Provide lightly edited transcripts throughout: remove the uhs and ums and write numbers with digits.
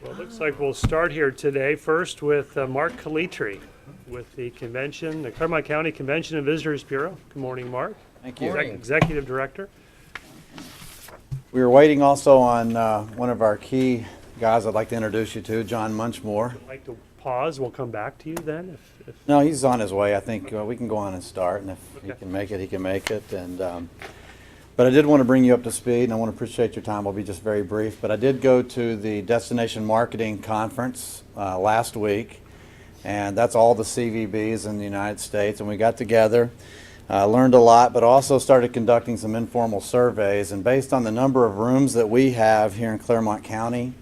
Well, it looks like we'll start here today first with Mark Calitri with the convention, the Clermont County Convention and Visitors Bureau. Good morning, Mark. Thank you. Executive Director. We were waiting also on one of our key guys I'd like to introduce you to, John Munchmore. I'd like to pause. We'll come back to you then. If No, he's on his way. I think we can go on and start, and if he Okay. can make it, he can make it. And but I did want to bring you up to speed, and I want to appreciate your time. I'll be just very brief. But I did go to the Destination Marketing Conference last week, and that's all the CVBs in the United States, and we got together. Learned a lot, but also started conducting some informal surveys. And based on the number of rooms that we have here in Clermont County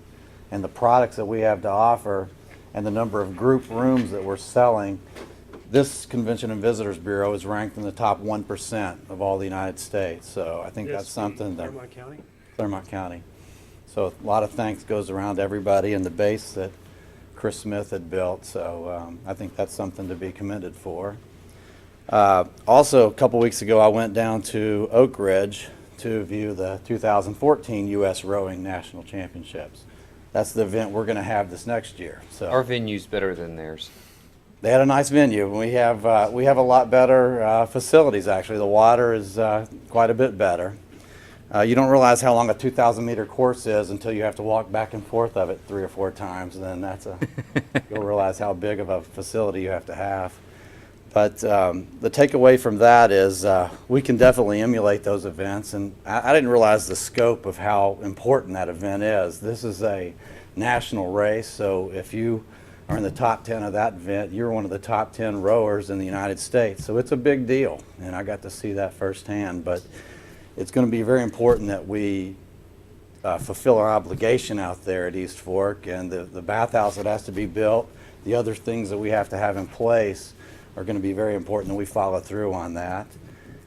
and the products that we have to offer and the number of group rooms that we're selling, this Convention and Visitors Bureau is ranked in the top 1% of all the United States. So I think that's something that Clermont County. Clermont County. So a lot of thanks goes around to everybody and the base that Chris Smith had built. So I think that's something to be commended for. Also, a couple weeks ago, I went down to Oak Ridge to view the 2014 U.S. Rowing National Championships. That's the event we're going to have this next year. So Our venue's better than theirs. they had a nice venue. We have a lot better facilities. Actually, the water is quite a bit better. You don't realize how long a 2,000-meter course is until you have to walk back and forth of it 3 or 4 times. And then you'll realize how big of a facility you have to have. But the takeaway from that is we can definitely emulate those events. And I didn't realize the scope of how important that event is. This is a national race, so if you are in the top 10 of that event, you're one of the top 10 rowers in the United States. So it's a big deal, and I got to see that firsthand. But it's going to be very important that we fulfill our obligation out there at East Fork, and the bathhouse that has to be built, the other things that we have to have in place are going to be very important that we follow through on that.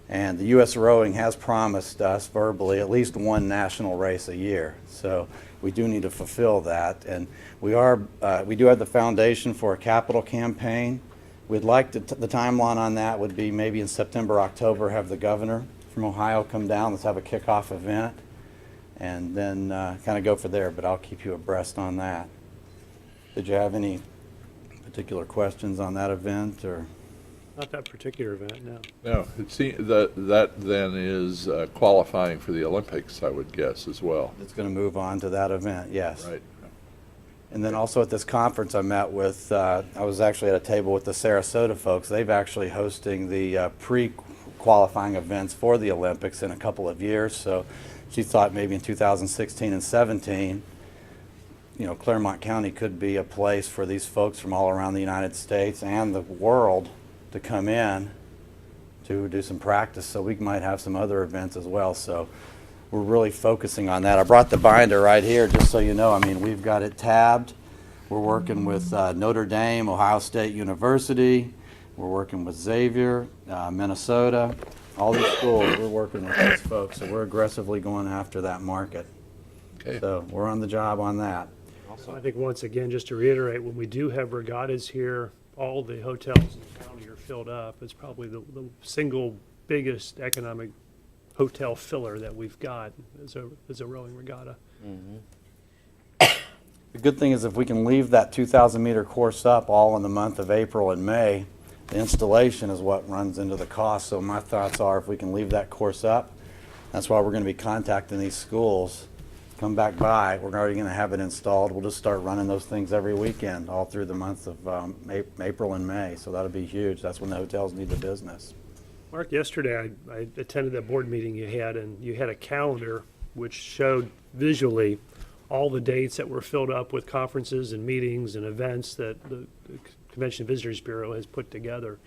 And the U.S. Rowing has promised us verbally at least one national race a year. So we do need to fulfill that. And we do have the foundation for a capital campaign. We'd like to, the timeline on that would be maybe in September, October, have the governor from Ohio come down. Let's have a kickoff event and then kind of go from there. But I'll keep you abreast on that. Did you have any particular questions on that event, or? Not that particular event, no. No, it seems that then is qualifying for the Olympics, I would guess, as well. It's going to move on to that event, yes. Right. And then also at this conference I met with, I was actually at a table with the Sarasota folks. They've actually hosting the pre-qualifying events for the Olympics in a couple of years. So she thought maybe in 2016 and 17, you know, Clermont County could be a place for these folks from all around the United States and the world to come in to do some practice, so we might have some other events as well. So we're really focusing on that. I brought the binder right here just so you know. I mean, we've got it tabbed. We're working with Notre Dame, Ohio State University. We're working with Xavier, Minnesota. All these schools, we're working with these folks, so we're aggressively going after that market. Okay. So we're on the job on that. So I think once again, just to reiterate, when we do have regattas here, all the hotels in the county are filled up. It's probably the single biggest economic hotel filler that we've got is a rowing regatta. The good thing is if we can leave that 2,000-meter course up all in the month of April and May, the installation is what runs into the cost. So my thoughts are if we can leave that course up, that's why we're going to be contacting these schools. Come back by. We're already going to have it installed. We'll just start running those things every weekend all through the months of April and May. So that'll be huge. That's when the hotels need the business. Mark, yesterday I attended that board meeting you had, and you had a calendar which showed visually all the dates that were filled up with conferences and meetings and events that the Convention and Visitors Bureau has put together.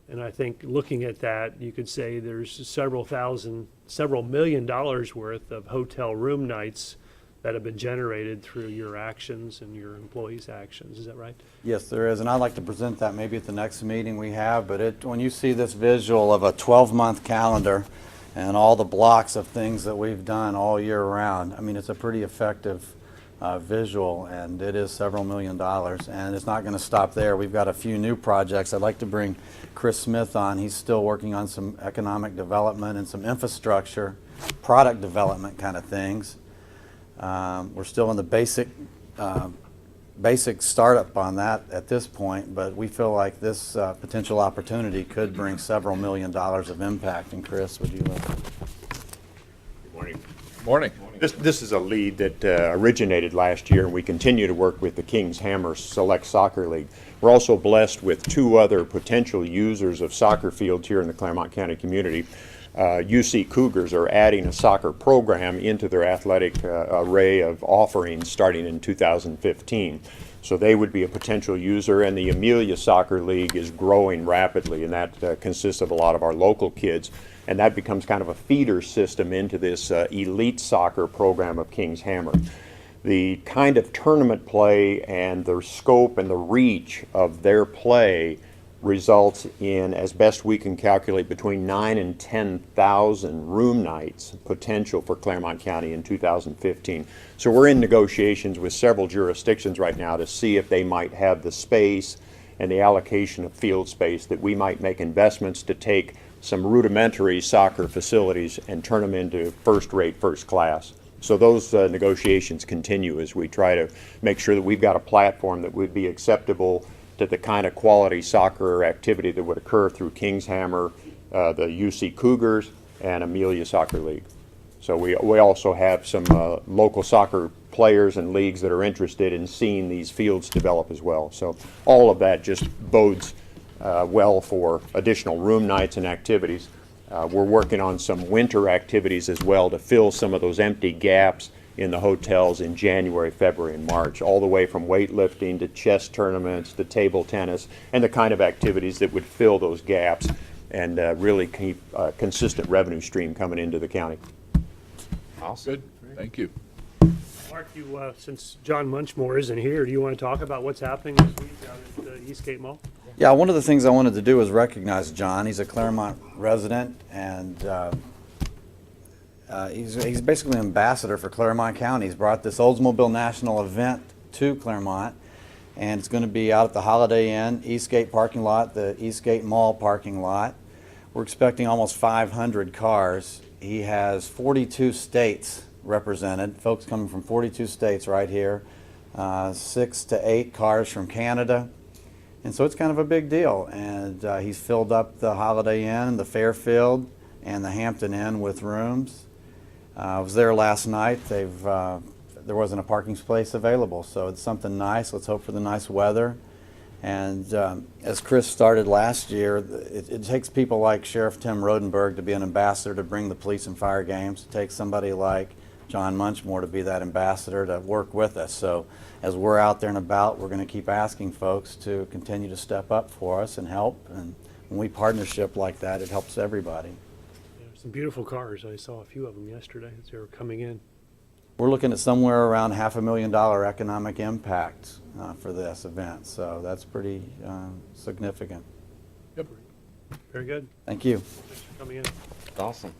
And I think looking at that, you could say there's several $1 million worth of hotel room nights that have been generated through your actions and your employees' actions. Is that right? Yes, there is. And I'd like to present that maybe at the next meeting we have. But when you see this visual of a 12-month calendar and all the blocks of things that we've done all year round, I mean, it's a pretty effective visual, and it is several $1 million. And it's not going to stop there. We've got a few new projects. I'd like to bring Chris Smith on. He's still working on some economic development and some infrastructure, product development kind of things. We're still in the basic basic startup on that at this point, but we feel like this potential opportunity could bring several $1 million of impact. And Chris, would you? Good morning. Morning. This is a lead that originated last year, and we continue to work with the Kings Hammer Select Soccer League. We're also blessed with 2 other potential users of soccer fields here in the Clermont County community. UC Cougars are adding a soccer program into their athletic array of offerings starting in 2015. So they would be a potential user, and the Amelia Soccer League is growing rapidly, and that consists of a lot of our local kids, and that becomes kind of a feeder system into this elite soccer program of Kings Hammer. The kind of tournament play and the scope and the reach of their play results in, as best we can calculate, between 9,000 and 10,000 room nights potential for Clermont County in 2015. So we're in negotiations with several jurisdictions right now to see if they might have the space and the allocation of field space that we might make investments to take some rudimentary soccer facilities and turn them into first-rate, first class. So those negotiations continue as we try to make sure that we've got a platform that would be acceptable to the kind of quality soccer activity that would occur through Kings Hammer, the UC Cougars, and Amelia Soccer League. So we also have some local soccer players and leagues that are interested in seeing these fields develop as well. So all of that just bodes well for additional room nights and activities. We're working on some winter activities as well to fill some of those empty gaps in the hotels in January, February, and March, all the way from weightlifting to chess tournaments to table tennis, and the kind of activities that would fill those gaps and really keep a consistent revenue stream coming into the county. Good. Thank you. Mark, since John Munchmore isn't here, do you want to talk about what's happening this week down at the Eastgate Mall? Yeah, one of the things I wanted to do was recognize John. He's a Clermont resident, and he's basically an ambassador for Clermont County. He's brought this Oldsmobile national event to Clermont, and it's going to be out at the Holiday Inn, Eastgate parking lot, the Eastgate Mall parking lot. We're expecting almost 500 cars. He has 42 states represented, folks coming from 42 states right here, 6 to 8 cars from Canada. And so it's kind of a big deal, and he's filled up the Holiday Inn, the Fairfield, and the Hampton Inn with rooms. I was there last night. There wasn't a parking space available, so it's something nice. Let's hope for the nice weather. And as Chris started last year, it takes people like Sheriff Tim Rodenberg to be an ambassador to bring the police and fire games. It takes somebody like John Munchmore to be that ambassador to work with us. So as we're out there and about, we're going to keep asking folks to continue to step up for us and help. And when we partnership like that, it helps everybody. Yeah, some beautiful cars. I saw a few of them yesterday as they were coming in. We're looking at somewhere around $500,000 economic impact for this event. So that's pretty significant. Yep. Very good. Thank you. Thanks for coming in. Awesome.